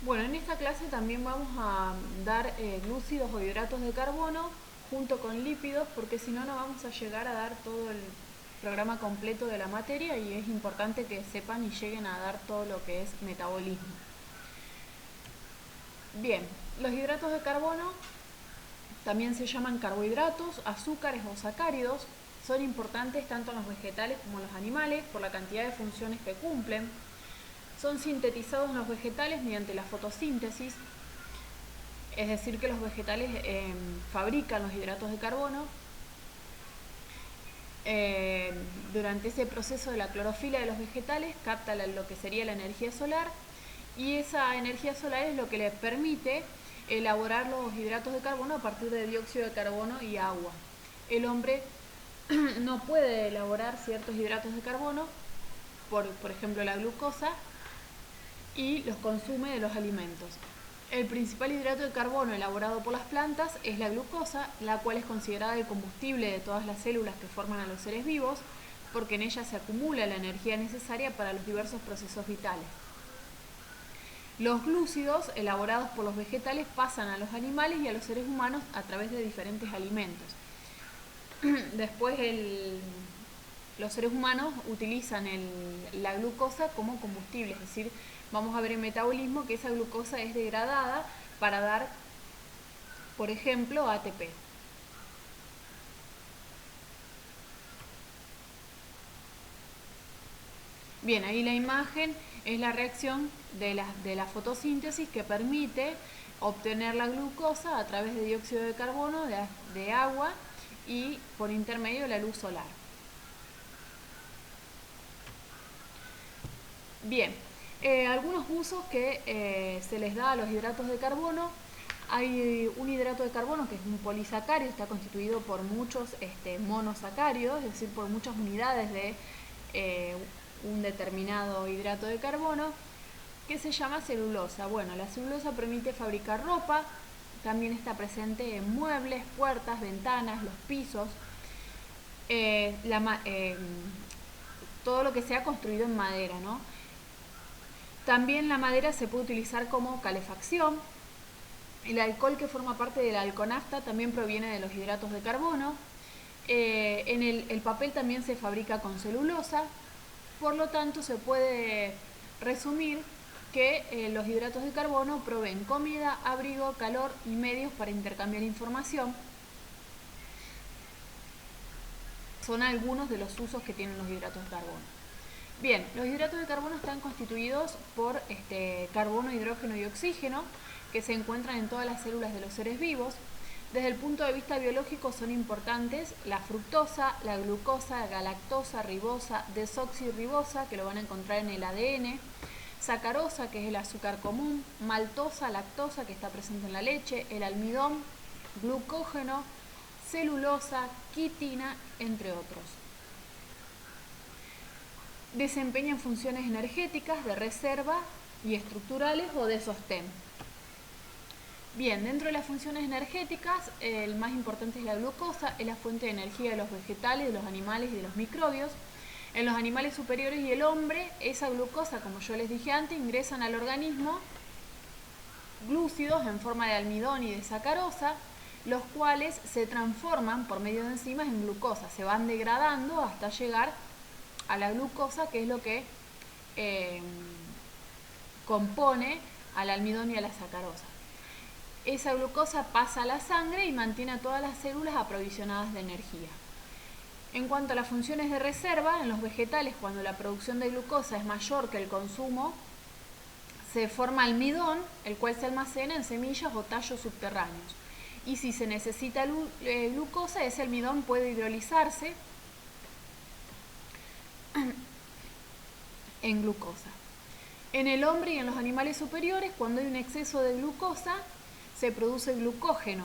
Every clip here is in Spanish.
Bueno, en esta clase también vamos a dar glúcidos o hidratos de carbono junto con lípidos, porque si no, no vamos a llegar a dar todo el programa completo de la materia y es importante que sepan y lleguen a dar todo lo que es metabolismo. Bien, los hidratos de carbono también se llaman carbohidratos, azúcares o sacáridos. Son importantes tanto en los vegetales como en los animales por la cantidad de funciones que cumplen. Son sintetizados en los vegetales mediante la fotosíntesis, es decir, que los vegetales fabrican los hidratos de carbono. Durante ese proceso de la clorofila de los vegetales capta lo que sería la energía solar y esa energía solar es lo que le permite elaborar los hidratos de carbono a partir de dióxido de carbono y agua. El hombre no puede elaborar ciertos hidratos de carbono, por ejemplo la glucosa, y los consume de los alimentos. El principal hidrato de carbono elaborado por las plantas es la glucosa, la cual es considerada el combustible de todas las células que forman a los seres vivos, porque en ella se acumula la energía necesaria para los diversos procesos vitales. Los glúcidos elaborados por los vegetales pasan a los animales y a los seres humanos a través de diferentes alimentos. Después los seres humanos utilizan la glucosa como combustible, es decir, vamos a ver en metabolismo que esa glucosa es degradada para dar, por ejemplo, ATP. Bien, ahí la imagen es la reacción de la fotosíntesis que permite obtener la glucosa a través de dióxido de carbono, de agua y por intermedio de la luz solar. Bien, algunos usos que se les da a los hidratos de carbono. Hay un hidrato de carbono que es un polisacárido, está constituido por muchos monosacáridos, es decir, por muchas unidades de un determinado hidrato de carbono, que se llama celulosa. Bueno, la celulosa permite fabricar ropa, también está presente en muebles, puertas, ventanas, los pisos, todo lo que sea construido en madera, ¿no? También la madera se puede utilizar como calefacción. El alcohol que forma parte de la alconafta también proviene de los hidratos de carbono. El papel también se fabrica con celulosa. Por lo tanto, se puede resumir que los hidratos de carbono proveen comida, abrigo, calor y medios para intercambiar información. Son algunos de los usos que tienen los hidratos de carbono. Bien, los hidratos de carbono están constituidos por carbono, hidrógeno y oxígeno, que se encuentran en todas las células de los seres vivos. Desde el punto de vista biológico son importantes la fructosa, la glucosa, galactosa, ribosa, desoxirribosa, que lo van a encontrar en el ADN, sacarosa, que es el azúcar común, maltosa, lactosa, que está presente en la leche, el almidón, glucógeno, celulosa, quitina, entre otros. Desempeñan funciones energéticas, de reserva y estructurales o de sostén. Bien, dentro de las funciones energéticas, el más importante es la glucosa, es la fuente de energía de los vegetales, de los animales y de los microbios. En los animales superiores y el hombre, esa glucosa, como yo les dije antes, ingresan al organismo glúcidos en forma de almidón y de sacarosa, los cuales se transforman por medio de enzimas en glucosa, se van degradando hasta llegar a la glucosa, que es lo que compone al almidón y a la sacarosa. Esa glucosa pasa a la sangre y mantiene a todas las células aprovisionadas de energía. En cuanto a las funciones de reserva, en los vegetales, cuando la producción de glucosa es mayor que el consumo, se forma almidón, el cual se almacena en semillas o tallos subterráneos. Y si se necesita glucosa, ese almidón puede hidrolizarse en glucosa. En el hombre y en los animales superiores, cuando hay un exceso de glucosa, se produce glucógeno.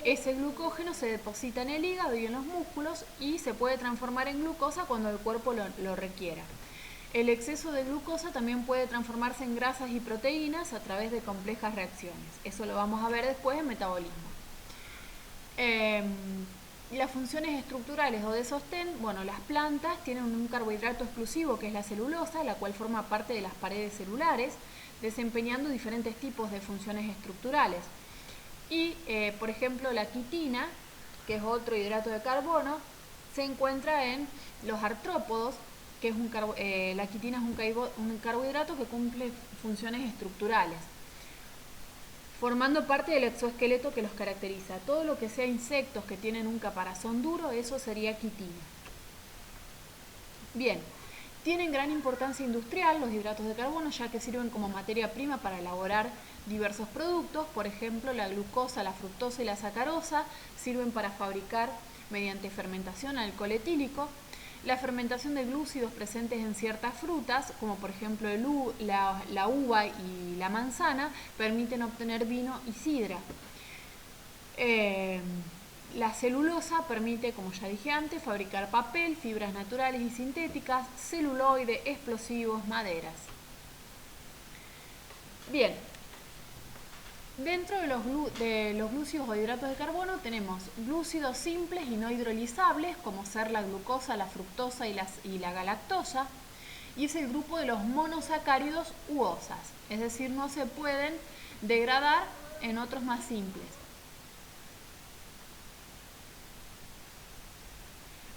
Ese glucógeno se deposita en el hígado y en los músculos y se puede transformar en glucosa cuando el cuerpo lo requiera. El exceso de glucosa también puede transformarse en grasas y proteínas a través de complejas reacciones. Eso lo vamos a ver después en metabolismo. Y las funciones estructurales o de sostén, bueno, las plantas tienen un carbohidrato exclusivo que es la celulosa, la cual forma parte de las paredes celulares, desempeñando diferentes tipos de funciones estructurales. Y, por ejemplo, la quitina, que es otro hidrato de carbono, se encuentra en los artrópodos, que es la quitina es un carbohidrato que cumple funciones estructurales, formando parte del exoesqueleto que los caracteriza. Todo lo que sea insectos que tienen un caparazón duro, eso sería quitina. Bien, tienen gran importancia industrial los hidratos de carbono, ya que sirven como materia prima para elaborar diversos productos. Por ejemplo, la glucosa, la fructosa y la sacarosa sirven para fabricar, mediante fermentación, alcohol etílico. La fermentación de glúcidos presentes en ciertas frutas, como por ejemplo la uva y la manzana, permiten obtener vino y sidra. La celulosa permite, como ya dije antes, fabricar papel, fibras naturales y sintéticas, celuloide, explosivos, maderas. Bien, dentro de los glúcidos o hidratos de carbono tenemos glúcidos simples y no hidrolizables, como ser la glucosa, la fructosa y la galactosa, y es el grupo de los monosacáridos u osas, es decir, no se pueden degradar en otros más simples.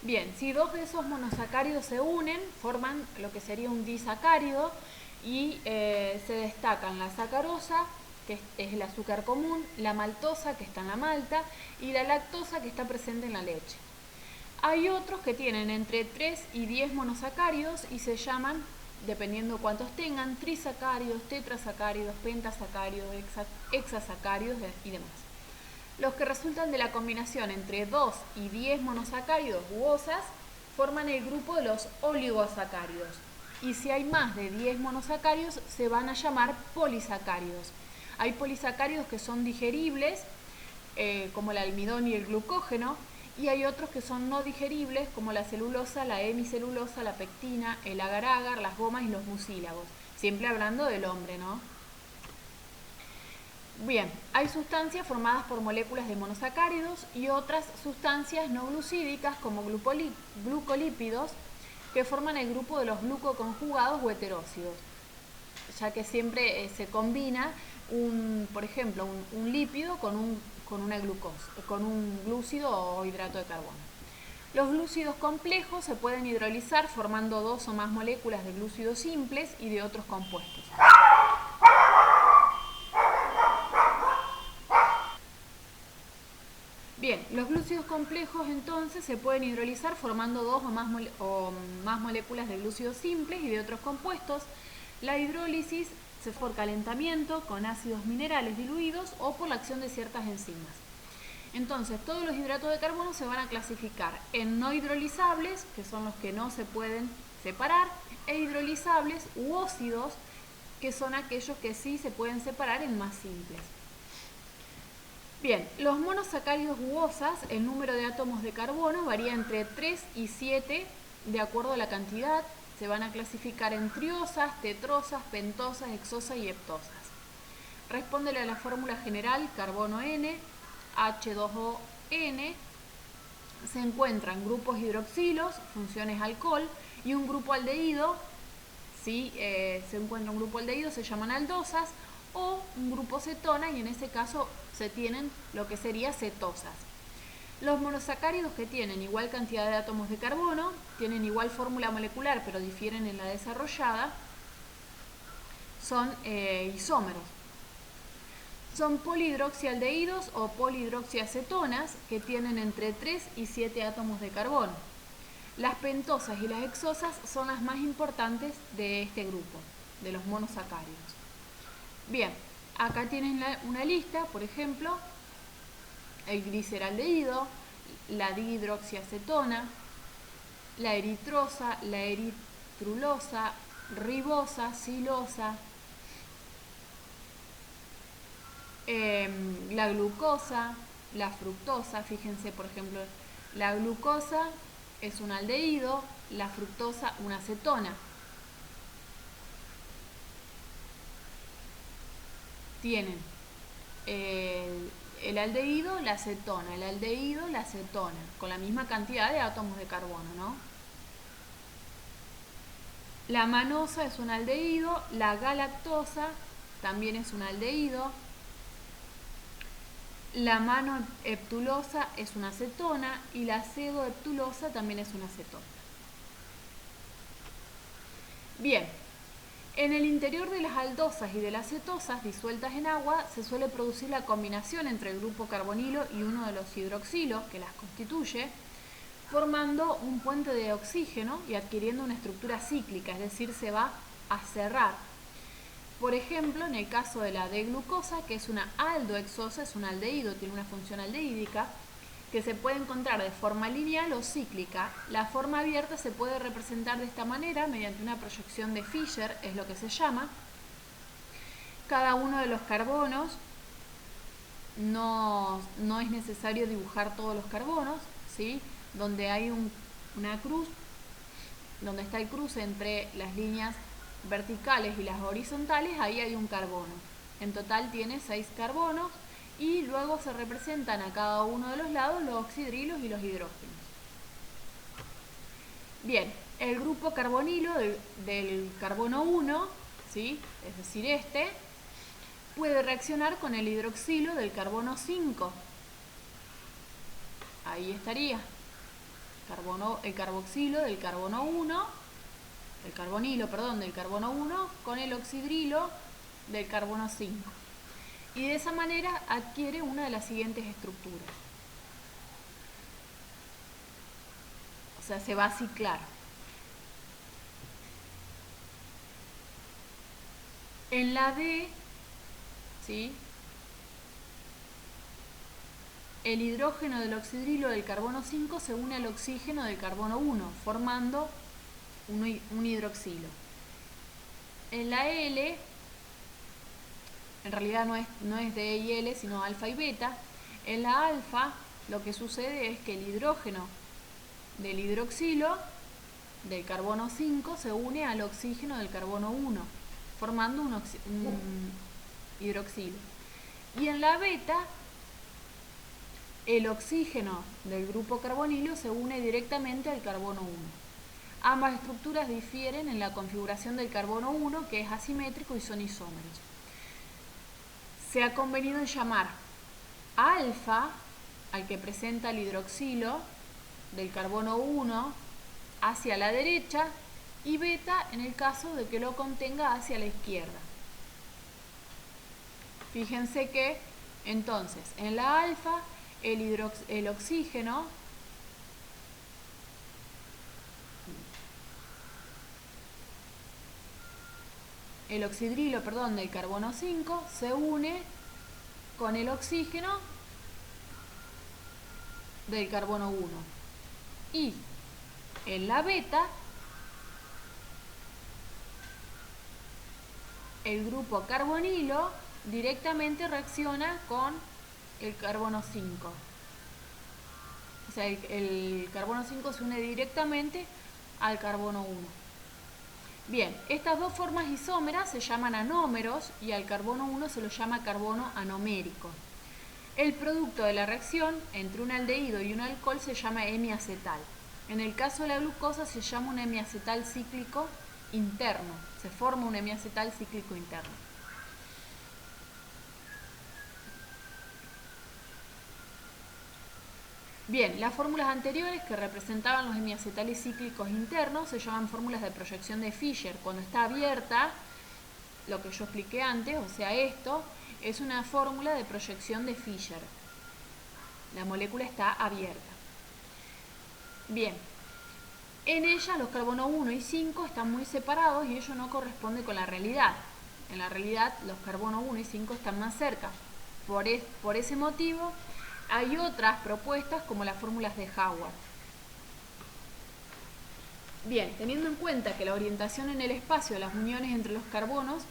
Bien, si dos de esos monosacáridos se unen, forman lo que sería un disacárido y se destacan la sacarosa, que es el azúcar común, la maltosa, que está en la malta, y la lactosa, que está presente en la leche. Hay otros que tienen entre 3 y 10 monosacáridos y se llaman, dependiendo cuántos tengan, trisacáridos, tetrasacáridos, pentasacáridos, hexasacáridos y demás. Los que resultan de la combinación entre 2 y 10 monosacáridos u osas forman el grupo de los oligosacáridos. Y si hay más de 10 monosacáridos, se van a llamar polisacáridos. Hay polisacáridos que son digeribles, como el almidón y el glucógeno, y hay otros que son no digeribles, como la celulosa, la hemicelulosa, la pectina, el agar-agar, las gomas y los mucílagos. Siempre hablando del hombre, ¿no? Bien, hay sustancias formadas por moléculas de monosacáridos y otras sustancias no glucídicas como glucolípidos que forman el grupo de los glucoconjugados o heteróxidos, ya que siempre se combina, por ejemplo, un lípido con una glucosa, con un glúcido o hidrato de carbono. Los glúcidos complejos se pueden hidrolizar formando 2 o más moléculas de glúcidos simples y de otros compuestos. Bien, los glúcidos complejos entonces se pueden hidrolizar formando 2 o más moléculas de glúcidos simples y de otros compuestos. La hidrólisis se hace por calentamiento con ácidos minerales diluidos o por la acción de ciertas enzimas. Entonces, todos los hidratos de carbono se van a clasificar en no hidrolizables, que son los que no se pueden separar, e hidrolizables u óxidos, que son aquellos que sí se pueden separar en más simples. Bien, los monosacáridos u osas, el número de átomos de carbono varía entre 3 y 7 de acuerdo a la cantidad. Se van a clasificar en triosas, tetrosas, pentosas, hexosas y heptosas. Respóndele a la fórmula general, carbono N, H2O N. Se encuentran grupos hidroxilos, funciones alcohol, y un grupo aldehído. Si se encuentra un grupo aldehído se llaman aldosas, o un grupo cetona, y en ese caso se tienen lo que sería cetosas. Los monosacáridos que tienen igual cantidad de átomos de carbono, tienen igual fórmula molecular pero difieren en la desarrollada, son isómeros. Son polihidroxialdehídos o polihidroxiacetonas que tienen entre 3 y 7 átomos de carbono. Las pentosas y las hexosas son las más importantes de este grupo, de los monosacáridos. Bien, acá tienen una lista, por ejemplo, el gliceraldehído, la dihidroxiacetona, la eritrosa, la eritrulosa, ribosa, silosa, la glucosa, la fructosa. Fíjense, por ejemplo, la glucosa es un aldehído, la fructosa una acetona. Tienen el aldehído, la acetona, el aldehído, la acetona, con la misma cantidad de átomos de carbono, ¿no? La manosa es un aldehído, la galactosa también es un aldehído, la manoheptulosa es una acetona y la acedoheptulosa también es una acetona. Bien, en el interior de las aldosas y de las cetosas disueltas en agua se suele producir la combinación entre el grupo carbonilo y uno de los hidroxilos que las constituye, formando un puente de oxígeno y adquiriendo una estructura cíclica, es decir, se va a cerrar. Por ejemplo, en el caso de la D-glucosa, que es una aldohexosa, es un aldehído, tiene una función aldehídica, que se puede encontrar de forma lineal o cíclica. La forma abierta se puede representar de esta manera mediante una proyección de Fischer, es lo que se llama. Cada uno de los carbonos, no es necesario dibujar todos los carbonos, ¿sí? Donde hay una cruz, donde está el cruce entre las líneas verticales y las horizontales, ahí hay un carbono. En total tiene 6 carbonos y luego se representan a cada uno de los lados los oxidrilos y los hidrógenos. Bien, el grupo carbonilo del carbono 1, ¿sí? Es decir, puede reaccionar con el hidroxilo del carbono 5. Ahí estaría. El carboxilo del carbono 1, el carbonilo, perdón, del carbono 1 con el oxidrilo del carbono 5. Y de esa manera adquiere una de las siguientes estructuras. O sea, se va a ciclar. En la D, ¿sí?, el hidrógeno del oxidrilo del carbono 5 se une al oxígeno del carbono 1, formando un hidroxilo. En la L, en realidad no es D y L, sino alfa y beta. En la alfa, lo que sucede es que el hidrógeno del hidroxilo del carbono 5 se une al oxígeno del carbono 1, formando un hidroxilo. Y en la beta, el oxígeno del grupo carbonilo se une directamente al carbono 1. Ambas estructuras difieren en la configuración del carbono 1, que es asimétrico, y son isómeros. Se ha convenido en llamar alfa al que presenta el hidroxilo del carbono 1 hacia la derecha y beta en el caso de que lo contenga hacia la izquierda. Fíjense que entonces en la alfa el oxígeno el oxidrilo, perdón, del carbono 5 se une con el oxígeno del carbono 1. Y en la beta, el grupo carbonilo directamente reacciona con el carbono 5. O sea, el carbono 5 se une directamente al carbono 1. Bien, estas dos formas isómeras se llaman anómeros y al carbono 1 se lo llama carbono anomérico. El producto de la reacción entre un aldehído y un alcohol se llama hemiacetal. En el caso de la glucosa se llama un hemiacetal cíclico interno. Se forma un hemiacetal cíclico interno. Bien, las fórmulas anteriores que representaban los hemiacetales cíclicos internos se llaman fórmulas de proyección de Fischer. Cuando está abierta, lo que yo expliqué antes, o sea, esto es una fórmula de proyección de Fischer. La molécula está abierta. Bien, en ella los carbono 1 y 5 están muy separados y ello no corresponde con la realidad. En la realidad los carbono 1 y 5 están más cerca. Por ese motivo hay otras propuestas como las fórmulas de Howard. Bien, teniendo en cuenta que la orientación en el espacio de las uniones entre los carbonos,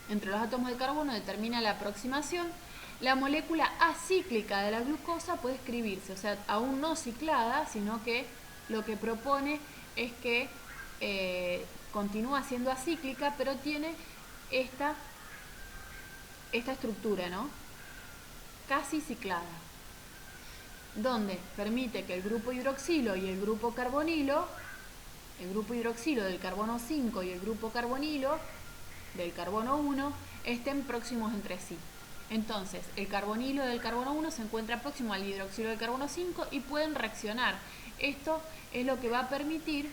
entre los átomos de carbono, determina la aproximación, la molécula acíclica de la glucosa puede escribirse, o sea, aún no ciclada, sino que lo que propone es que continúa siendo acíclica, pero tiene esta estructura, ¿no? casi ciclada, donde permite que el grupo hidroxilo y el grupo carbonilo, el grupo hidroxilo del carbono 5 y el grupo carbonilo del carbono 1, estén próximos entre sí. Entonces, el carbonilo del carbono 1 se encuentra próximo al hidroxilo del carbono 5 y pueden reaccionar. Esto es lo que va a permitir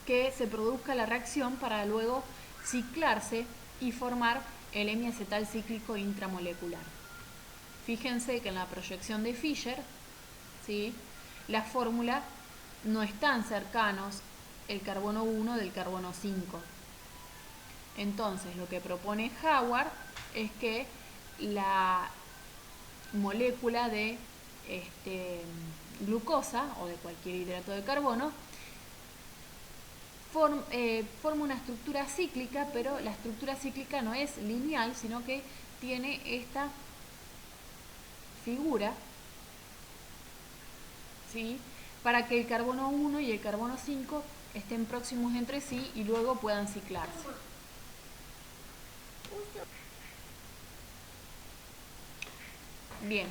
que se produzca la reacción para luego ciclarse y formar el hemiacetal cíclico intramolecular. Fíjense que en la proyección de Fischer, ¿sí?, la fórmula no están cercanos el carbono 1 del carbono 5. Entonces, lo que propone Howard es que la molécula de glucosa o de cualquier hidrato de carbono forma una estructura cíclica, pero la estructura cíclica no es lineal, sino que tiene esta figura, ¿sí?, para que el carbono 1 y el carbono 5 estén próximos entre sí y luego puedan ciclarse. Bien,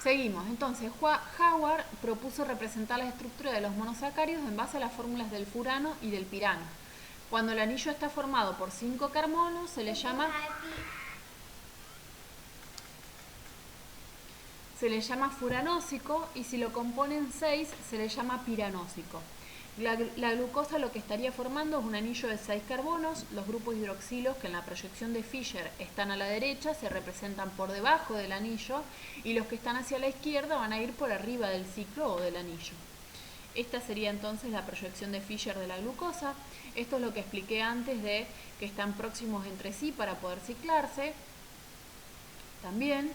seguimos. Entonces, Howard propuso representar la estructura de los monosacáridos en base a las fórmulas del furano y del pirano. Cuando el anillo está formado por 5 carbonos, se le llama furanósico, y si lo componen 6, se le llama piranósico. La glucosa lo que estaría formando es un anillo de 6 carbonos. Los grupos hidroxilos, que en la proyección de Fischer están a la derecha, se representan por debajo del anillo, y los que están hacia la izquierda van a ir por arriba del ciclo o del anillo. Esta sería entonces la proyección de Fischer de la glucosa. Esto es lo que expliqué antes de que están próximos entre sí para poder ciclarse también.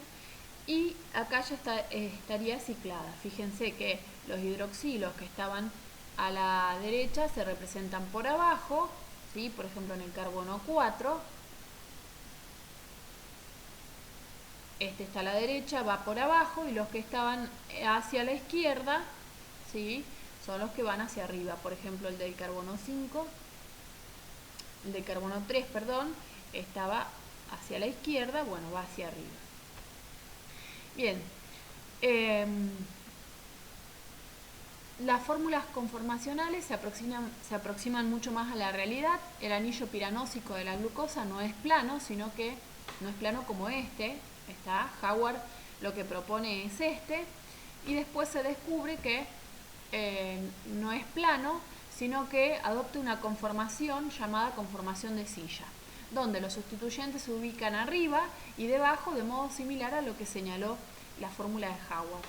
Y acá ya estaría ciclada. Fíjense que los hidroxilos que estaban a la derecha se representan por abajo, ¿sí?, por ejemplo en el carbono 4, este está a la derecha, va por abajo, y los que estaban hacia la izquierda, ¿sí?, son los que van hacia arriba. Por ejemplo, el del carbono 5, el del carbono 3, perdón, estaba hacia la izquierda, bueno, va hacia arriba. Bien, las fórmulas conformacionales se aproximan mucho más a la realidad. El anillo piranósico de la glucosa no es plano, sino que no es plano como este. Howard lo que propone es este, y después se descubre que no es plano, sino que adopta una conformación llamada conformación de silla, donde los sustituyentes se ubican arriba y debajo, de modo similar a lo que señaló la fórmula de Howard.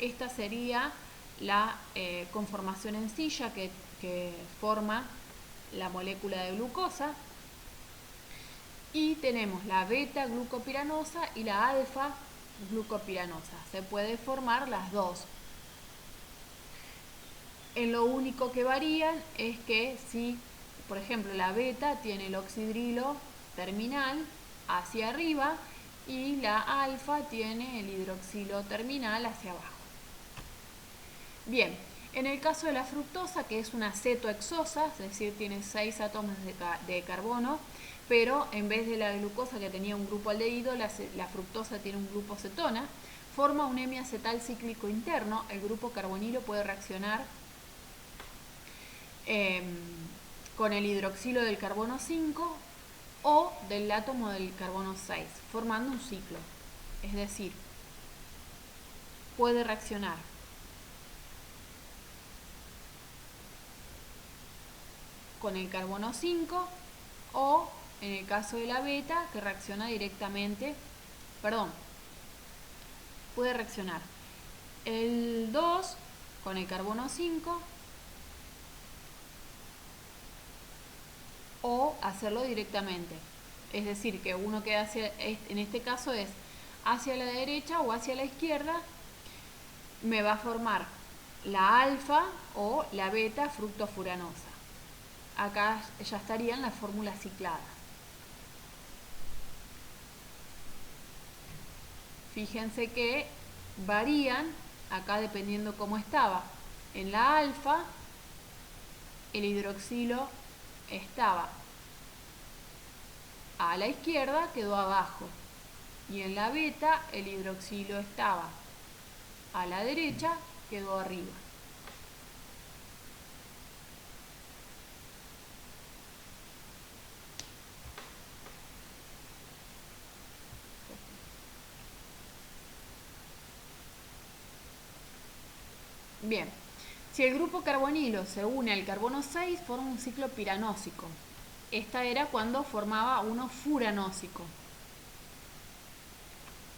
Esta sería la conformación en silla que forma la molécula de glucosa, y tenemos la beta glucopiranosa y la alfa glucopiranosa. Se puede formar las dos. En lo único que varían es que si, por ejemplo, la beta tiene el oxidrilo terminal hacia arriba y la alfa tiene el hidroxilo terminal hacia abajo. Bien, en el caso de la fructosa, que es una cetohexosa, es decir, tiene 6 átomos de carbono, pero en vez de la glucosa, que tenía un grupo aldehído, la fructosa tiene un grupo cetona, forma un hemiacetal cíclico interno. El grupo carbonilo puede reaccionar con el hidroxilo del carbono 5 o del átomo del carbono 6, formando un ciclo. Es decir, puede reaccionar con el carbono 5, o en el caso de la beta, que reacciona directamente, puede reaccionar el 2 con el carbono 5, o hacerlo directamente. Es decir, que uno que en este caso es hacia la derecha o hacia la izquierda, me va a formar la alfa o la beta fructofuranosa. Acá ya estarían las fórmulas cicladas. Fíjense que varían acá dependiendo cómo estaba. En la alfa, el hidroxilo estaba a la izquierda, quedó abajo. y en la beta el hidroxilo estaba a la derecha, quedó arriba. Bien, si el grupo carbonilo se une al carbono 6, forma un ciclo piranósico. Esta era cuando formaba uno furanósico.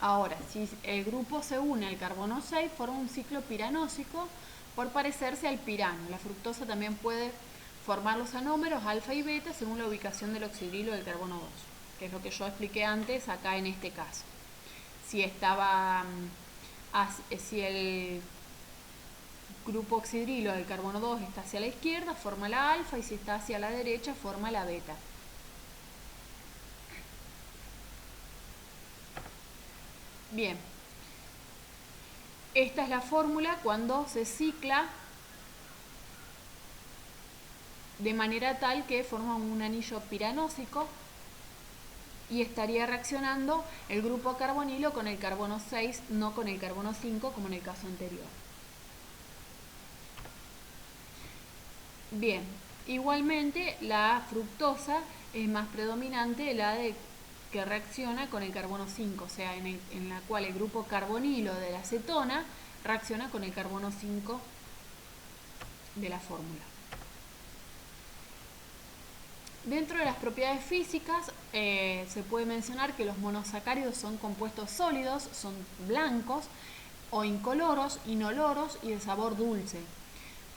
Ahora, si el grupo se une al carbono 6, forma un ciclo piranósico por parecerse al pirano. La fructosa también puede formar los anómeros alfa y beta según la ubicación del oxidrilo del carbono 2, que es lo que yo expliqué antes acá en este caso. Si el grupo oxidrilo del carbono 2 está hacia la izquierda, forma la alfa, y si está hacia la derecha, forma la beta. Bien, esta es la fórmula cuando se cicla de manera tal que forma un anillo piranósico y estaría reaccionando el grupo carbonilo con el carbono 6, no con el carbono 5 como en el caso anterior. Bien, igualmente la fructosa es más predominante la de que reacciona con el carbono 5, o sea, en la cual el grupo carbonilo de la cetona reacciona con el carbono 5 de la fórmula. Dentro de las propiedades físicas se puede mencionar que los monosacáridos son compuestos sólidos, son blancos o incoloros, inoloros y de sabor dulce.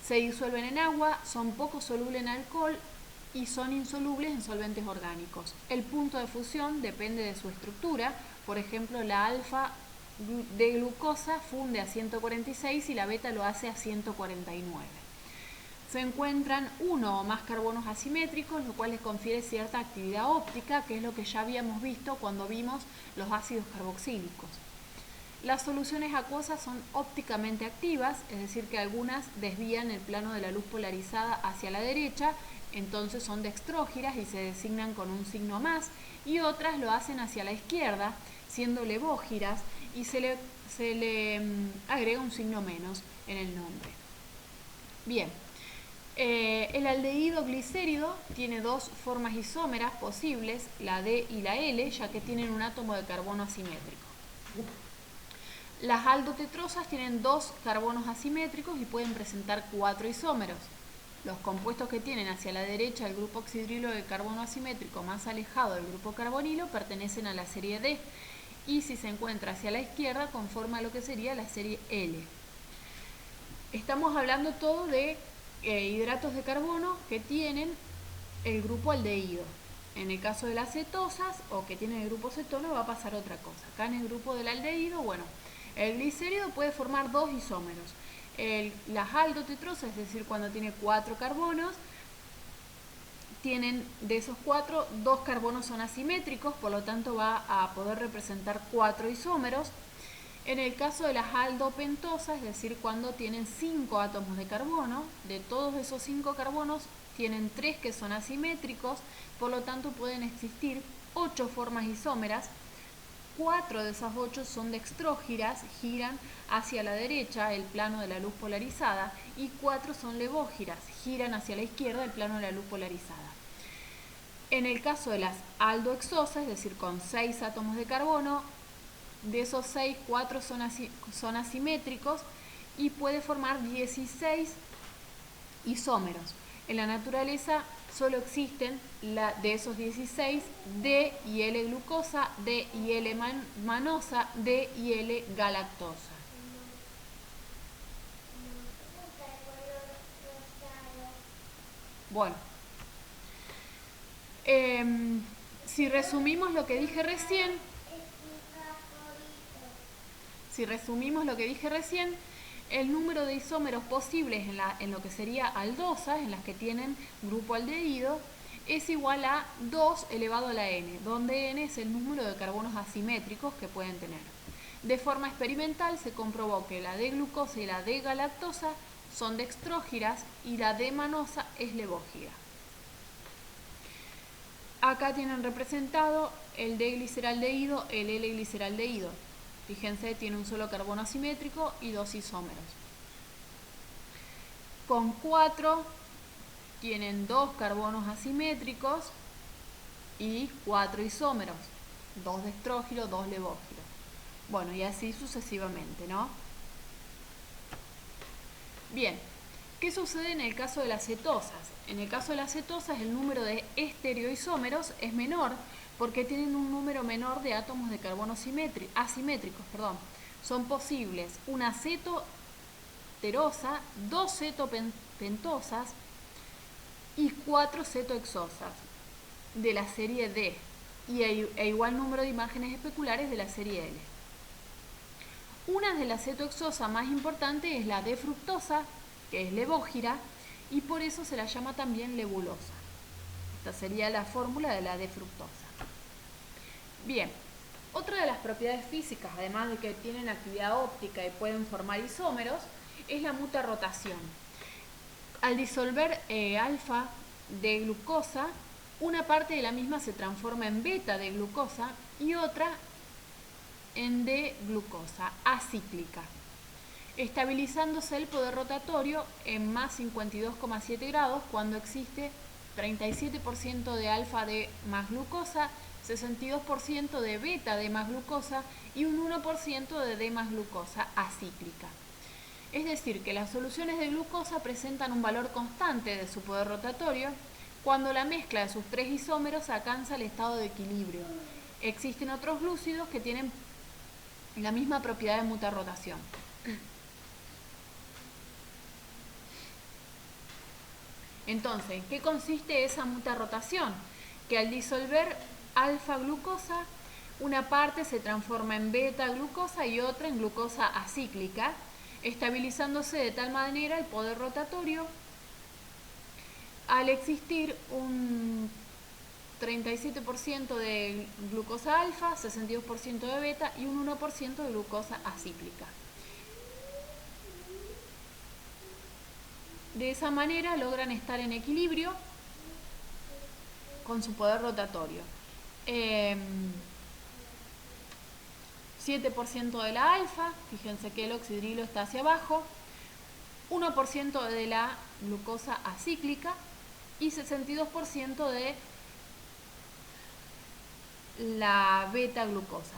Se disuelven en agua, son poco solubles en alcohol y son insolubles en solventes orgánicos. El punto de fusión depende de su estructura. Por ejemplo, la alfa de glucosa funde a 146 y la beta lo hace a 149. Se encuentran uno o más carbonos asimétricos, lo cual les confiere cierta actividad óptica, que es lo que ya habíamos visto cuando vimos los ácidos carboxílicos. Las soluciones acuosas son ópticamente activas, es decir, que algunas desvían el plano de la luz polarizada hacia la derecha, entonces son dextrógiras y se designan con un signo más, y otras lo hacen hacia la izquierda, siendo levógiras, y se le agrega un signo menos en el nombre. Bien, el aldehído glicérido tiene dos formas isómeras posibles, la D y la L, ya que tienen un átomo de carbono asimétrico. Las aldotetrosas tienen dos carbonos asimétricos y pueden presentar 4 isómeros. Los compuestos que tienen hacia la derecha el grupo oxidrilo del carbono asimétrico más alejado del grupo carbonilo pertenecen a la serie D, y si se encuentra hacia la izquierda conforma lo que sería la serie L. Estamos hablando todo de hidratos de carbono que tienen el grupo aldehído. En el caso de las cetosas o que tienen el grupo cetono va a pasar otra cosa. Acá en el grupo del aldehído, bueno, el glicérido puede formar dos isómeros. Las aldotetrosas, es decir, cuando tiene 4 carbonos, tienen de esos 4, 2 carbonos son asimétricos, por lo tanto va a poder representar 4 isómeros. En el caso de las aldopentosas, es decir, cuando tienen 5 átomos de carbono, de todos esos 5 carbonos tienen 3 que son asimétricos, por lo tanto pueden existir 8 formas isómeras. 4 de esas 8 son dextrógiras, giran hacia la derecha el plano de la luz polarizada, y 4 son levógiras, giran hacia la izquierda el plano de la luz polarizada. En el caso de las aldohexosas, es decir, con 6 átomos de carbono, de esos 6, 4 son asimétricos y puede formar 16 isómeros. En la naturaleza solo existen de esos 16 D y L glucosa, D y L manosa, D y L galactosa. Bueno, si resumimos lo que dije recién, el número de isómeros posibles en lo que sería aldosas, en las que tienen grupo aldehído, es igual a 2 elevado a la n, donde n es el número de carbonos asimétricos que pueden tener. De forma experimental se comprobó que la D-glucosa y la D-galactosa son dextrógiras y la D-manosa es levógira. acá tienen representado el D-gliceraldehído, el L-gliceraldehído. Fíjense, tiene un solo carbono asimétrico y 2 isómeros. Con 4 tienen 2 carbonos asimétricos y 4 isómeros, 2 destrógilo, 2 levógiro. Bueno, y así sucesivamente, ¿no? Bien, ¿qué sucede en el caso de las cetosas? En el caso de las cetosas el número de estereoisómeros es menor porque tienen un número menor de átomos de carbono asimétricos. Son posibles una cetoterosa, 2 cetopentosas y 4 cetohexosas de la serie D e igual número de imágenes especulares de la serie L. Una de las cetohexosas más importantes es la D-fructosa, que es levógira, y por eso se la llama también levulosa. Esta sería la fórmula de la D-fructosa. Bien, otra de las propiedades físicas, además de que tienen actividad óptica y pueden formar isómeros, es la mutarrotación. Al disolver alfa de glucosa, una parte de la misma se transforma en beta de glucosa y otra en D-glucosa acíclica, estabilizándose el poder rotatorio en más 52,7 grados cuando existe 37% de alfa D más glucosa, 62% de beta D más glucosa y un 1% de D más glucosa acíclica. Es decir, que las soluciones de glucosa presentan un valor constante de su poder rotatorio cuando la mezcla de sus 3 isómeros alcanza el estado de equilibrio. Existen otros glúcidos que tienen la misma propiedad de mutarrotación. Entonces, ¿en qué consiste esa mutarrotación? Que al disolver alfa-glucosa, una parte se transforma en beta-glucosa y otra en glucosa acíclica, estabilizándose de tal manera el poder rotatorio al existir un 37% de glucosa alfa, 62% de beta y un 1% de glucosa acíclica. De esa manera logran estar en equilibrio con su poder rotatorio. 7% de la alfa, fíjense que el oxidrilo está hacia abajo, 1% de la glucosa acíclica y 62% de la beta glucosa.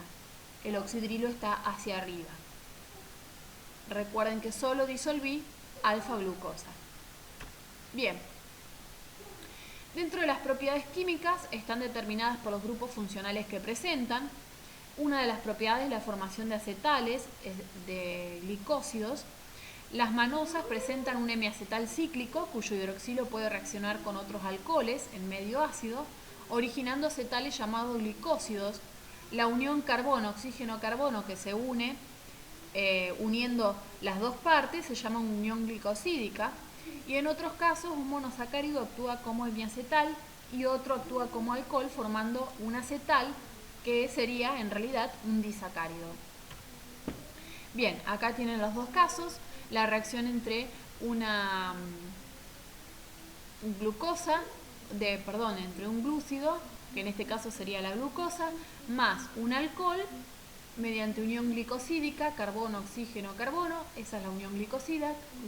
El oxidrilo está hacia arriba. Recuerden que solo disolví alfa glucosa. Bien. Dentro de las propiedades químicas están determinadas por los grupos funcionales que presentan. Una de las propiedades es la formación de acetales, de glicósidos. Las manosas presentan un hemiacetal cíclico cuyo hidroxilo puede reaccionar con otros alcoholes en medio ácido, originando acetales llamados glicósidos. La unión carbono-oxígeno-carbono que se une uniendo las dos partes se llama unión glicosídica, y en otros casos un monosacárido actúa como hemiacetal y otro actúa como alcohol formando un acetal que sería en realidad un disacárido. Bien, acá tienen los dos casos, la reacción entre una glucosa, entre un glúcido, que en este caso sería la glucosa, más un alcohol mediante unión glicosídica, carbono, oxígeno, carbono, esa es la unión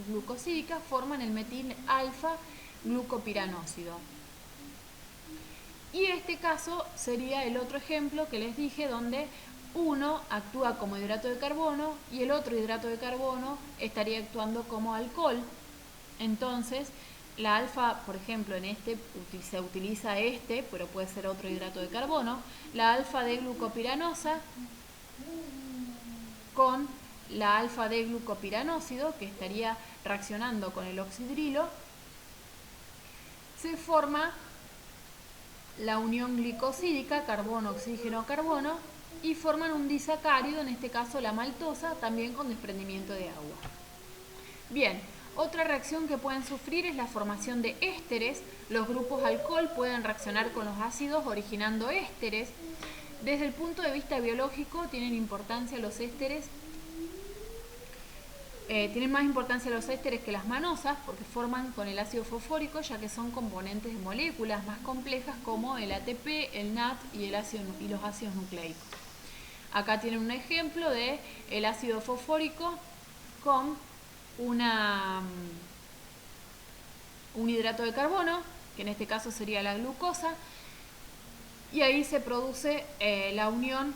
glucosídica, forman el metil alfa glucopiranósido. Y este caso sería el otro ejemplo que les dije, donde uno actúa como hidrato de carbono y el otro hidrato de carbono estaría actuando como alcohol. Entonces, la alfa, por ejemplo, en este se utiliza pero puede ser otro hidrato de carbono, la alfa D glucopiranosa con la alfa D glucopiranósido, que estaría reaccionando con el oxidrilo, se forma la unión glicosídica, carbono, oxígeno, carbono, y forman un disacárido, en este caso la maltosa, también con desprendimiento de agua. Bien, otra reacción que pueden sufrir es la formación de ésteres. Los grupos alcohol pueden reaccionar con los ácidos originando ésteres. Desde el punto de vista biológico tienen importancia los ésteres Tienen más importancia los ésteres que las manosas porque forman con el ácido fosfórico, ya que son componentes de moléculas más complejas como el ATP, el NAD y los ácidos nucleicos. Acá tienen un ejemplo de el ácido fosfórico con un hidrato de carbono, que en este caso sería la glucosa, y ahí se produce la unión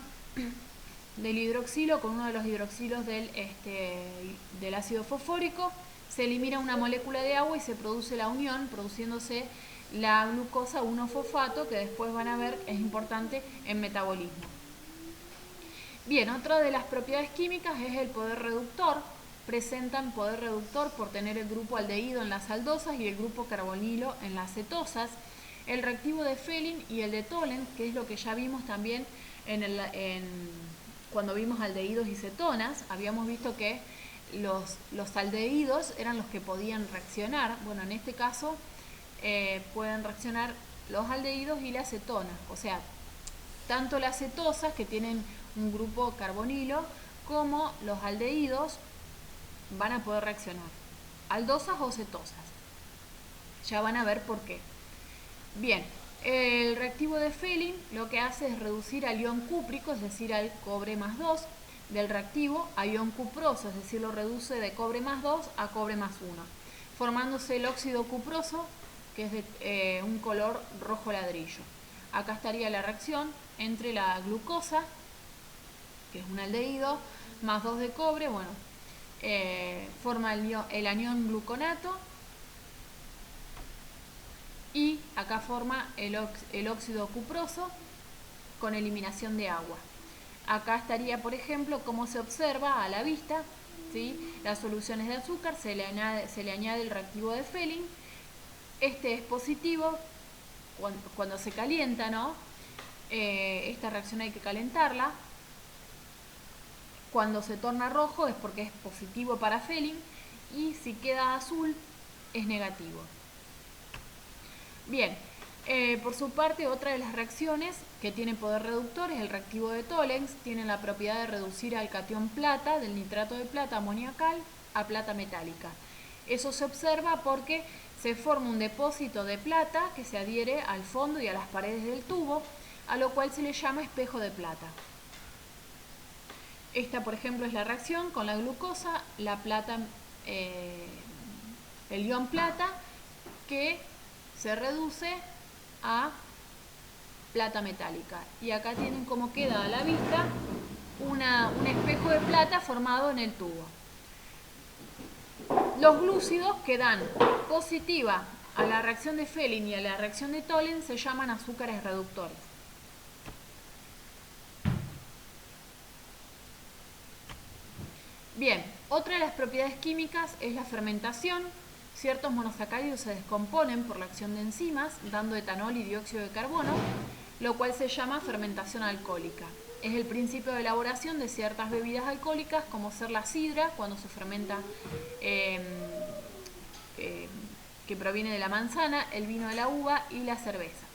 del hidroxilo con uno de los hidroxilos del ácido fosfórico, se elimina una molécula de agua y se produce la unión, produciéndose la glucosa 1-fosfato, que después van a ver es importante en metabolismo. Bien, otra de las propiedades químicas es el poder reductor. Presentan poder reductor por tener el grupo aldehído en las aldosas y el grupo carbonilo en las cetosas. El reactivo de Fehling y el de Tollens, que es lo que ya vimos también cuando vimos aldehídos y cetonas, habíamos visto que los aldehídos eran los que podían reaccionar. Bueno, en este caso pueden reaccionar los aldehídos y las cetonas, o sea, tanto las cetosas, que tienen un grupo carbonilo, como los aldehídos van a poder reaccionar, aldosas o cetosas. Ya van a ver por qué. Bien, el reactivo de Fehling lo que hace es reducir al ion cúprico, es decir, al cobre más 2, del reactivo a ion cuproso, es decir, lo reduce de cobre más 2 a cobre más 1, formándose el óxido cuproso, que es de un color rojo ladrillo. Acá estaría la reacción entre la glucosa, que es un aldehído, más 2 de cobre, bueno, forma el anión gluconato, y acá forma el óxido cuproso con eliminación de agua. Acá estaría, por ejemplo, cómo se observa a la vista, ¿sí? Las soluciones de azúcar, se le añade el reactivo de Fehling. Este es positivo cuando se calienta, ¿no? Esta reacción hay que calentarla. Cuando se torna rojo es porque es positivo para Fehling, y si queda azul es negativo. Bien, por su parte, otra de las reacciones que tiene poder reductor es el reactivo de Tollens. Tiene la propiedad de reducir al catión plata del nitrato de plata amoniacal a plata metálica. Eso se observa porque se forma un depósito de plata que se adhiere al fondo y a las paredes del tubo, a lo cual se le llama espejo de plata. Esta, por ejemplo, es la reacción con la glucosa, la plata, el ion plata, que se reduce a plata metálica. Y acá tienen cómo queda a la vista un espejo de plata formado en el tubo. Los glúcidos que dan positiva a la reacción de Fehling y a la reacción de Tollens se llaman azúcares reductores. Bien, otra de las propiedades químicas es la fermentación. Ciertos monosacáridos se descomponen por la acción de enzimas, dando etanol y dióxido de carbono, lo cual se llama fermentación alcohólica. Es el principio de elaboración de ciertas bebidas alcohólicas, como ser la sidra, cuando se fermenta, que proviene de la manzana, el vino de la uva y la cerveza.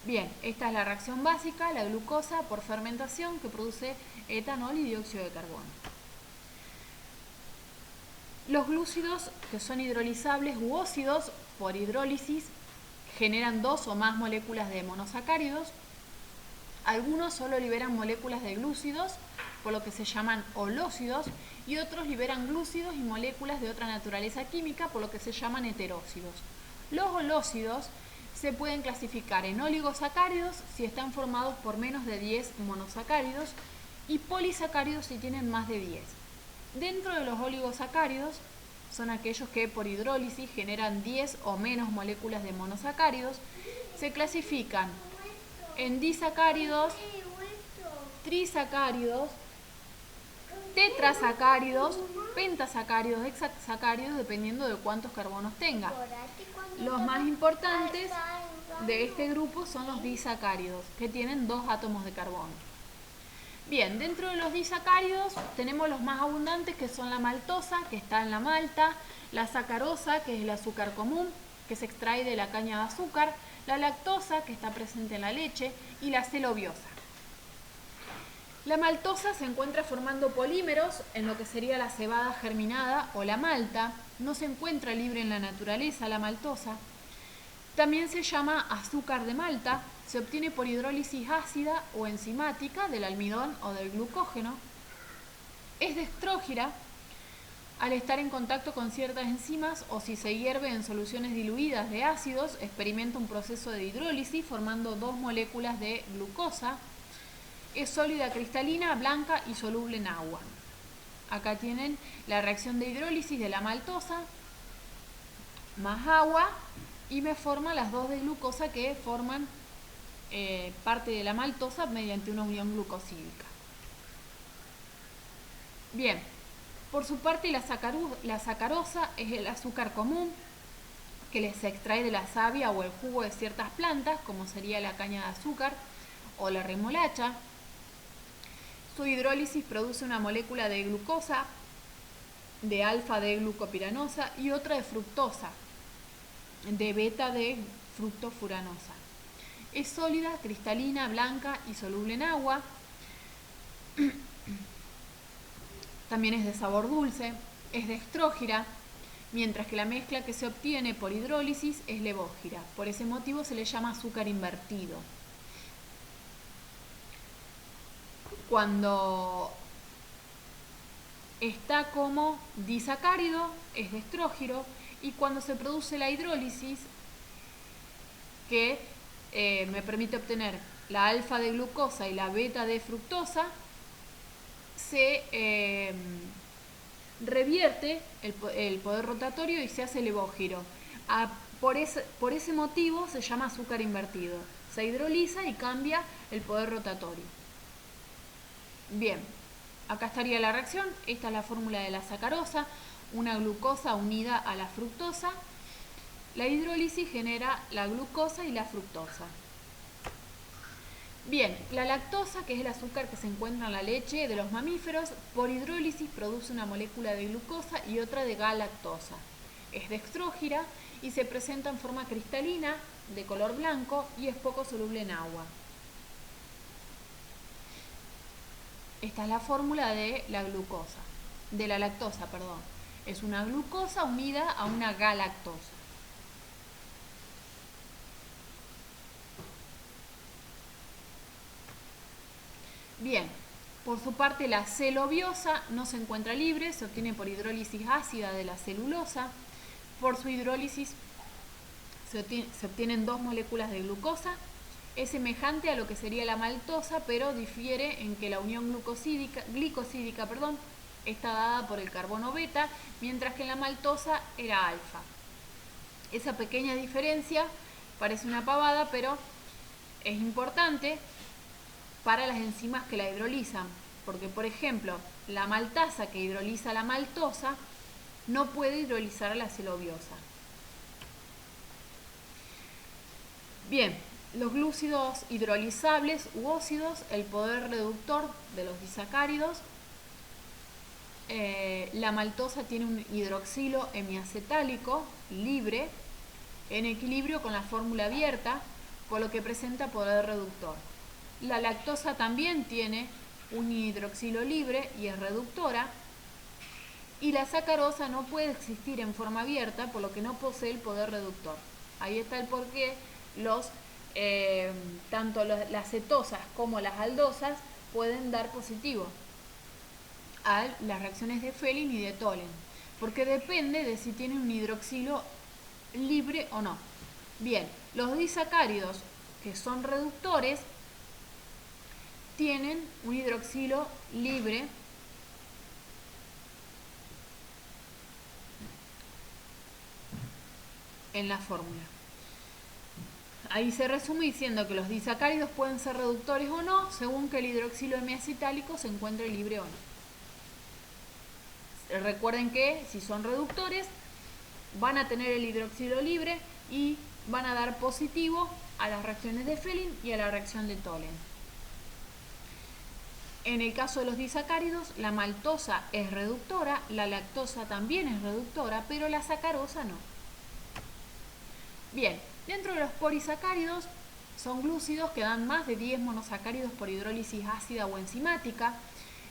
Bien, esta es la reacción básica, la glucosa por fermentación, que produce etanol y dióxido de carbono. Los glúcidos, que son hidrolizables u óxidos, por hidrólisis generan 2 o más moléculas de monosacáridos. Algunos solo liberan moléculas de glúcidos, por lo que se llaman holócidos, y otros liberan glúcidos y moléculas de otra naturaleza química, por lo que se llaman heteróxidos. Los holócidos se pueden clasificar en oligosacáridos si están formados por menos de 10 monosacáridos y polisacáridos si tienen más de 10. Dentro de los oligosacáridos son aquellos que por hidrólisis generan 10 o menos moléculas de monosacáridos. Se clasifican en disacáridos, trisacáridos, tetrasacáridos, pentasacáridos, hexasacáridos, dependiendo de cuántos carbonos tenga. Los más importantes de este grupo son los disacáridos, que tienen 2 átomos de carbono. Bien, dentro de los disacáridos tenemos los más abundantes, que son la maltosa, que está en la malta, la sacarosa, que es el azúcar común, que se extrae de la caña de azúcar, la lactosa, que está presente en la leche, y la celobiosa. La maltosa se encuentra formando polímeros en lo que sería la cebada germinada o la malta. No se encuentra libre en la naturaleza la maltosa. También se llama azúcar de malta. Se obtiene por hidrólisis ácida o enzimática del almidón o del glucógeno. Es dextrógira. Al estar en contacto con ciertas enzimas o si se hierve en soluciones diluidas de ácidos, experimenta un proceso de hidrólisis formando dos moléculas de glucosa. Es sólida cristalina, blanca y soluble en agua. Acá tienen la reacción de hidrólisis de la maltosa más agua y me forma las dos de glucosa que forman parte de la maltosa mediante una unión glucosídica. Bien, por su parte la sacarosa es el azúcar común que se extrae de la savia o el jugo de ciertas plantas, como sería la caña de azúcar o la remolacha. Su hidrólisis produce una molécula de glucosa, de alfa-D-glucopiranosa y otra de fructosa, de beta-D-fructofuranosa. Es sólida, cristalina, blanca y soluble en agua. También es de sabor dulce, es dextrógira, mientras que la mezcla que se obtiene por hidrólisis es levógira. Por ese motivo se le llama azúcar invertido. Cuando está como disacárido es dextrógiro y cuando se produce la hidrólisis que me permite obtener la alfa de glucosa y la beta de fructosa, se revierte el poder rotatorio y se hace levógiro. Por ese motivo se llama azúcar invertido. Se hidroliza y cambia el poder rotatorio. Bien, acá estaría la reacción. Esta es la fórmula de la sacarosa, una glucosa unida a la fructosa. La hidrólisis genera la glucosa y la fructosa. Bien, la lactosa, que es el azúcar que se encuentra en la leche de los mamíferos, por hidrólisis produce una molécula de glucosa y otra de galactosa. Es dextrógira y se presenta en forma cristalina, de color blanco y es poco soluble en agua. Esta es la fórmula de la lactosa. Es una glucosa unida a una galactosa. Bien, por su parte la celobiosa no se encuentra libre, se obtiene por hidrólisis ácida de la celulosa. Por su hidrólisis se obtienen dos moléculas de glucosa. Es semejante a lo que sería la maltosa, pero difiere en que la unión glicosídica está dada por el carbono beta, mientras que en la maltosa era alfa. Esa pequeña diferencia parece una pavada, pero es importante para las enzimas que la hidrolizan, porque por ejemplo la maltasa que hidroliza la maltosa no puede hidrolizar a la celobiosa. Bien, los glúcidos hidrolizables u óxidos, el poder reductor de los disacáridos. La maltosa tiene un hidroxilo hemiacetálico libre en equilibrio con la fórmula abierta, por lo que presenta poder reductor. La lactosa también tiene un hidroxilo libre y es reductora. Y la sacarosa no puede existir en forma abierta, por lo que no posee el poder reductor. Ahí está el porqué tanto las cetosas como las aldosas pueden dar positivo a las reacciones de Fehling y de Tholen, porque depende de si tienen un hidroxilo libre o no. Bien, los disacáridos que son reductores tienen un hidroxilo libre en la fórmula. Ahí se resume diciendo que los disacáridos pueden ser reductores o no, según que el hidroxilo hemiacetálico se encuentre libre o no. Recuerden que si son reductores, van a tener el hidroxilo libre y van a dar positivo a las reacciones de Fehling y a la reacción de Tholen. En el caso de los disacáridos, la maltosa es reductora, la lactosa también es reductora, pero la sacarosa no. Bien, dentro de los polisacáridos Son glúcidos que dan más de 10 monosacáridos por hidrólisis ácida o enzimática.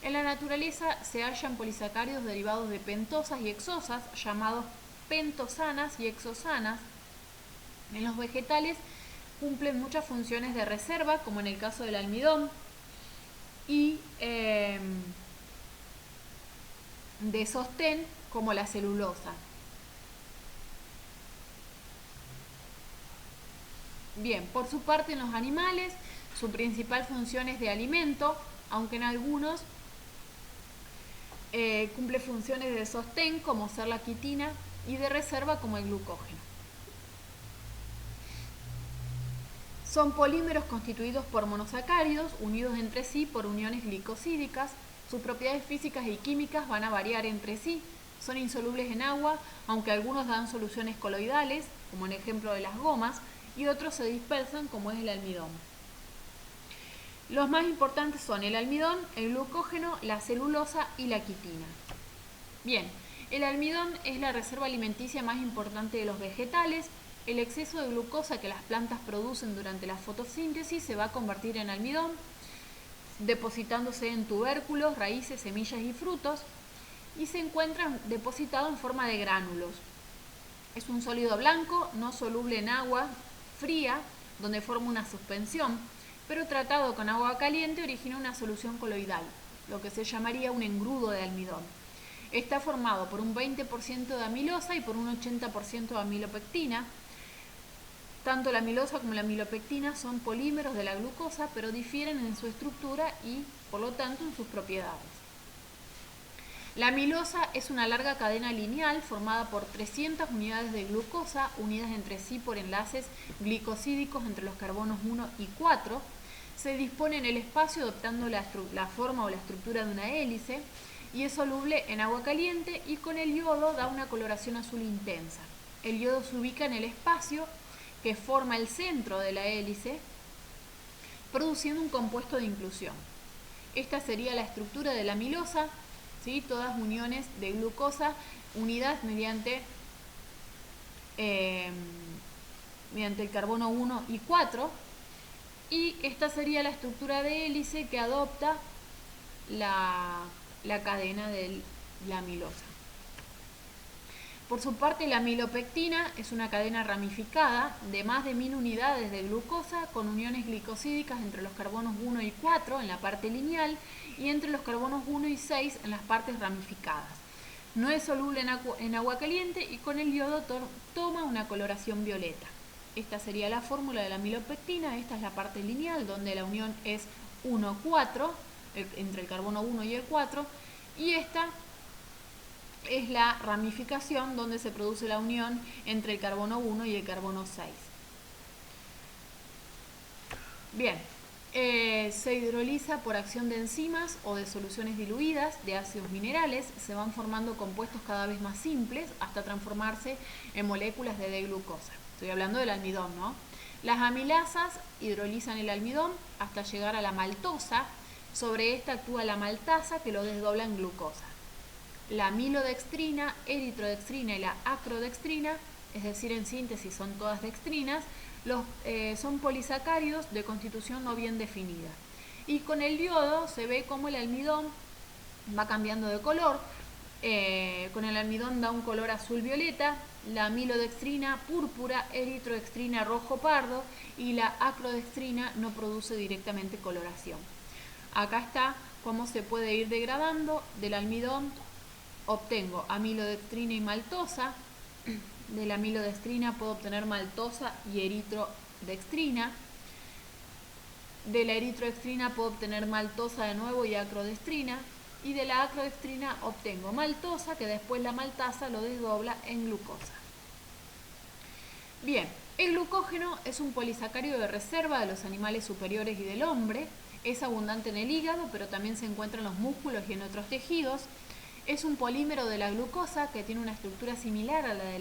En la naturaleza se hallan polisacáridos derivados de pentosas y hexosas, llamados pentosanas y hexosanas. En los vegetales cumplen muchas funciones de reserva, como en el caso del almidón, y de sostén, como la celulosa. Bien, por su parte en los animales, su principal función es de alimento, aunque en algunos cumple funciones de sostén, como ser la quitina, y de reserva, como el glucógeno. Son polímeros constituidos por monosacáridos unidos entre sí por uniones glicosídicas. Sus propiedades físicas y químicas van a variar entre sí. Son insolubles en agua, aunque algunos dan soluciones coloidales, como en el ejemplo de las gomas, y otros se dispersan, como es el almidón. Los más importantes son el almidón, el glucógeno, la celulosa y la quitina. Bien, el almidón es la reserva alimenticia más importante de los vegetales. El exceso de glucosa que las plantas producen durante la fotosíntesis se va a convertir en almidón, depositándose en tubérculos, raíces, semillas y frutos, y se encuentra depositado en forma de gránulos. Es un sólido blanco, no soluble en agua fría, donde forma una suspensión, pero tratado con agua caliente origina una solución coloidal, lo que se llamaría un engrudo de almidón. Está formado por un 20% de amilosa y por un 80% de amilopectina. Tanto la amilosa como la amilopectina son polímeros de la glucosa, pero difieren en su estructura y, por lo tanto, en sus propiedades. La amilosa es una larga cadena lineal formada por 300 unidades de glucosa unidas entre sí por enlaces glicosídicos entre los carbonos 1 y 4. Se dispone en el espacio adoptando la forma o la estructura de una hélice y es soluble en agua caliente, y con el yodo da una coloración azul intensa. El yodo se ubica en el espacio que forma el centro de la hélice, produciendo un compuesto de inclusión. Esta sería la estructura de la amilosa, ¿sí? Todas uniones de glucosa unidas mediante el carbono 1 y 4, y esta sería la estructura de hélice que adopta la cadena de la amilosa. Por su parte, la amilopectina es una cadena ramificada de más de 1000 unidades de glucosa con uniones glicosídicas entre los carbonos 1 y 4 en la parte lineal y entre los carbonos 1 y 6 en las partes ramificadas. No es soluble en agua caliente y con el yodo toma una coloración violeta. Esta sería la fórmula de la amilopectina. Esta es la parte lineal donde la unión es 1,4 entre el carbono 1 y el 4, y esta es la ramificación donde se produce la unión entre el carbono 1 y el carbono 6. Bien, se hidroliza por acción de enzimas o de soluciones diluidas de ácidos minerales. Se van formando compuestos cada vez más simples hasta transformarse en moléculas de D-glucosa. Estoy hablando del almidón, ¿no? Las amilasas hidrolizan el almidón hasta llegar a la maltosa. Sobre esta actúa la maltasa, que lo desdobla en glucosa. La amilodextrina, eritrodextrina y la acrodextrina, es decir, en síntesis son todas dextrinas, son polisacáridos de constitución no bien definida. Y con el yodo se ve cómo el almidón va cambiando de color. Con el almidón da un color azul-violeta, la amilodextrina púrpura, eritrodextrina rojo-pardo, y la acrodextrina no produce directamente coloración. Acá está cómo se puede ir degradando. Del almidón obtengo amilodextrina y maltosa. De la amilodextrina puedo obtener maltosa y eritrodextrina. De la eritrodextrina puedo obtener maltosa de nuevo y acrodextrina. Y de la acrodextrina obtengo maltosa, que después la maltasa lo desdobla en glucosa. Bien, el glucógeno es un polisacárido de reserva de los animales superiores y del hombre. Es abundante en el hígado, pero también se encuentra en los músculos y en otros tejidos. Es un polímero de la glucosa que tiene una estructura similar a la de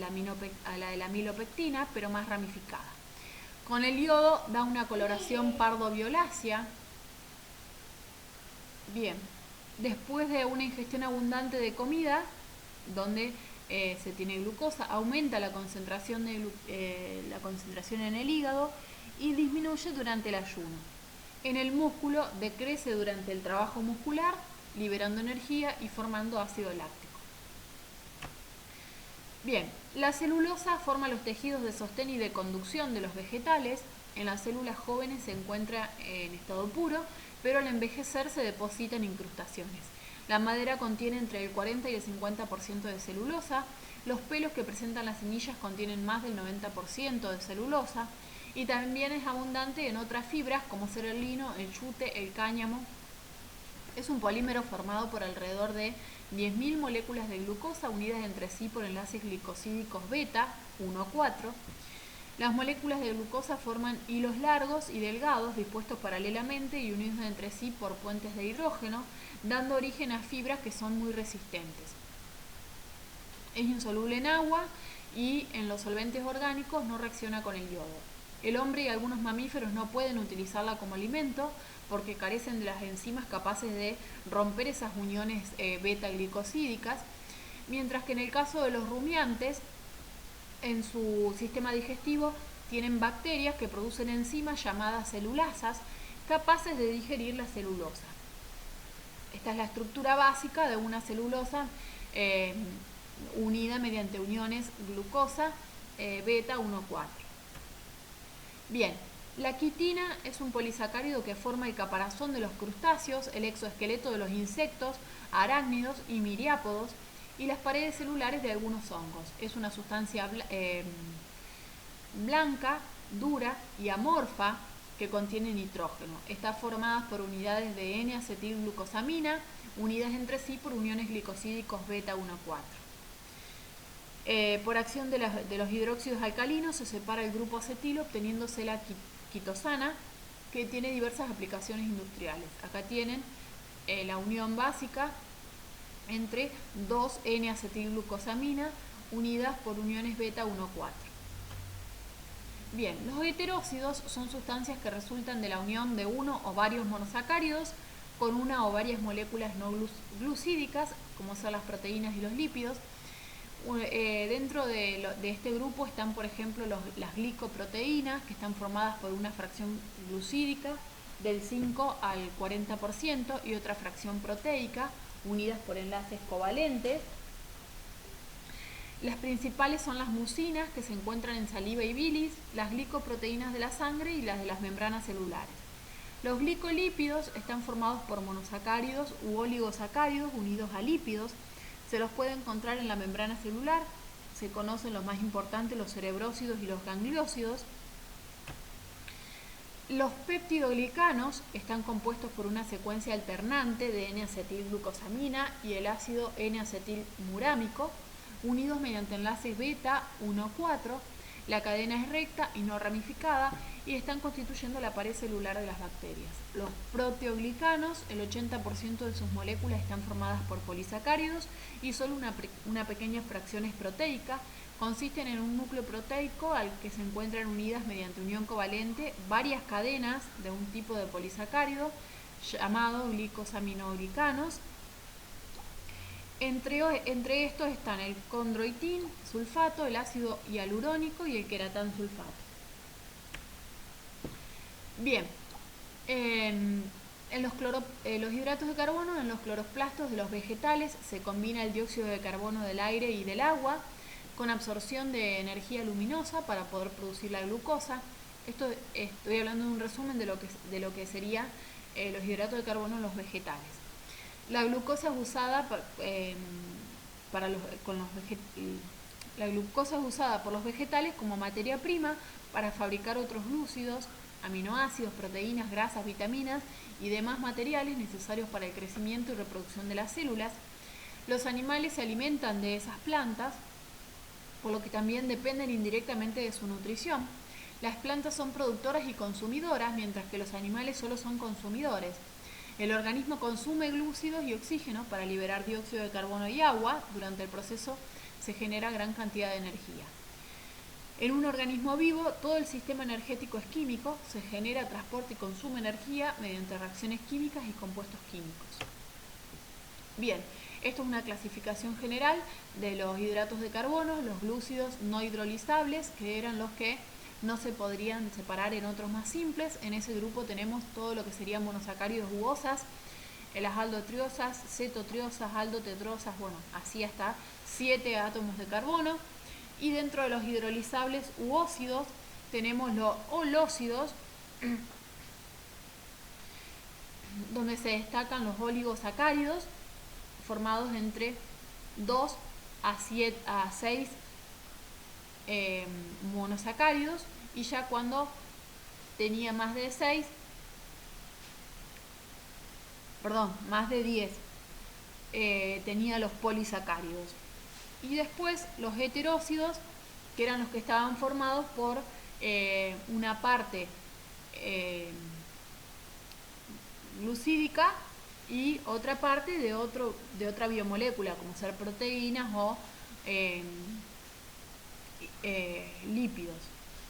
la amilopectina, pero más ramificada. Con el yodo da una coloración pardo-violácea. Bien, después de una ingestión abundante de comida, donde se tiene glucosa, aumenta la concentración en el hígado y disminuye disminuye durante el ayuno. En el músculo decrece durante el trabajo muscular, liberando energía y formando ácido láctico. Bien, la celulosa forma los tejidos de sostén y de conducción de los vegetales. En las células jóvenes se encuentra en estado puro, pero al envejecer se depositan incrustaciones. La madera contiene entre el 40 y el 50% de celulosa. Los pelos que presentan las semillas contienen más del 90% de celulosa. Y también es abundante en otras fibras como ser el lino, el yute, el cáñamo. Es un polímero formado por alrededor de 10.000 moléculas de glucosa unidas entre sí por enlaces glicosídicos beta 1,4. Las moléculas de glucosa forman hilos largos y delgados dispuestos paralelamente y unidos entre sí por puentes de hidrógeno, dando origen a fibras que son muy resistentes. Es insoluble en agua y en los solventes orgánicos no reacciona con el yodo. El hombre y algunos mamíferos no pueden utilizarla como alimento porque carecen de las enzimas capaces de romper esas uniones beta-glicosídicas, mientras que en el caso de los rumiantes, en su sistema digestivo tienen bacterias que producen enzimas llamadas celulasas capaces de digerir la celulosa. Esta es la estructura básica de una celulosa unida mediante uniones glucosa beta 1,4. Bien, la quitina es un polisacárido que forma el caparazón de los crustáceos, el exoesqueleto de los insectos, arácnidos y miriápodos y las paredes celulares de algunos hongos. Es una sustancia blanca, dura y amorfa que contiene nitrógeno. Está formada por unidades de N-acetilglucosamina unidas entre sí por uniones glicosídicos beta 1,4. Por acción de los hidróxidos alcalinos se separa el grupo acetilo obteniéndose la quitosana, que tiene diversas aplicaciones industriales. Acá tienen la unión básica entre dos N-acetilglucosamina unidas por uniones beta 1,4. Bien, los heteróxidos son sustancias que resultan de la unión de uno o varios monosacáridos con una o varias moléculas no glucídicas, como son las proteínas y los lípidos. Dentro de este grupo están, por ejemplo, las glicoproteínas, que están formadas por una fracción glucídica del 5 al 40% y otra fracción proteica, unidas por enlaces covalentes. Las principales son las mucinas, que se encuentran en saliva y bilis, las glicoproteínas de la sangre y las de las membranas celulares. Los glicolípidos están formados por monosacáridos u oligosacáridos unidos a lípidos. Se los puede encontrar en la membrana celular. Se conocen los más importantes, los cerebrósidos y los gangliósidos. Los peptidoglicanos están compuestos por una secuencia alternante de N-acetilglucosamina y el ácido N-acetilmurámico, unidos mediante enlaces beta 1,4. La cadena es recta y no ramificada y están constituyendo la pared celular de las bacterias. Los proteoglicanos, el 80% de sus moléculas están formadas por polisacáridos y solo una pequeña fracción es proteica. Consisten en un núcleo proteico al que se encuentran unidas mediante unión covalente varias cadenas de un tipo de polisacárido llamado glicosaminoglicanos. Entre estos están el condroitín sulfato, el ácido hialurónico y el queratán sulfato. Bien, en los hidratos de carbono, en los cloroplastos de los vegetales, se combina el dióxido de carbono del aire y del agua con absorción de energía luminosa para poder producir la glucosa. Esto estoy hablando de un resumen de lo que serían los hidratos de carbono en los vegetales. La glucosa es usada la glucosa es usada por los vegetales como materia prima para fabricar otros glúcidos, aminoácidos, proteínas, grasas, vitaminas y demás materiales necesarios para el crecimiento y reproducción de las células. Los animales se alimentan de esas plantas, por lo que también dependen indirectamente de su nutrición. Las plantas son productoras y consumidoras, mientras que los animales solo son consumidores. El organismo consume glúcidos y oxígeno para liberar dióxido de carbono y agua. Durante el proceso se genera gran cantidad de energía. En un organismo vivo, todo el sistema energético es químico, se genera, transporta y consume energía mediante reacciones químicas y compuestos químicos. Bien, esto es una clasificación general de los hidratos de carbono, los glúcidos no hidrolizables, que eran los que no se podrían separar en otros más simples. En ese grupo tenemos todo lo que serían monosacáridos u osas, las aldotriosas, cetotriosas, aldotetrosas, bueno, así hasta 7 átomos de carbono. Y dentro de los hidrolizables u óxidos tenemos los holócidos, donde se destacan los oligosacáridos, formados entre 2 a 6 monosacáridos, y ya cuando tenía más de 10, tenía los polisacáridos. Y después los heterócidos, que eran los que estaban formados por una parte glucídica y otra parte de otra biomolécula, como ser proteínas o lípidos.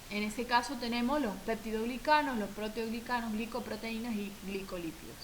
En ese caso tenemos los peptidoglicanos, los proteoglicanos, glicoproteínas y glicolípidos.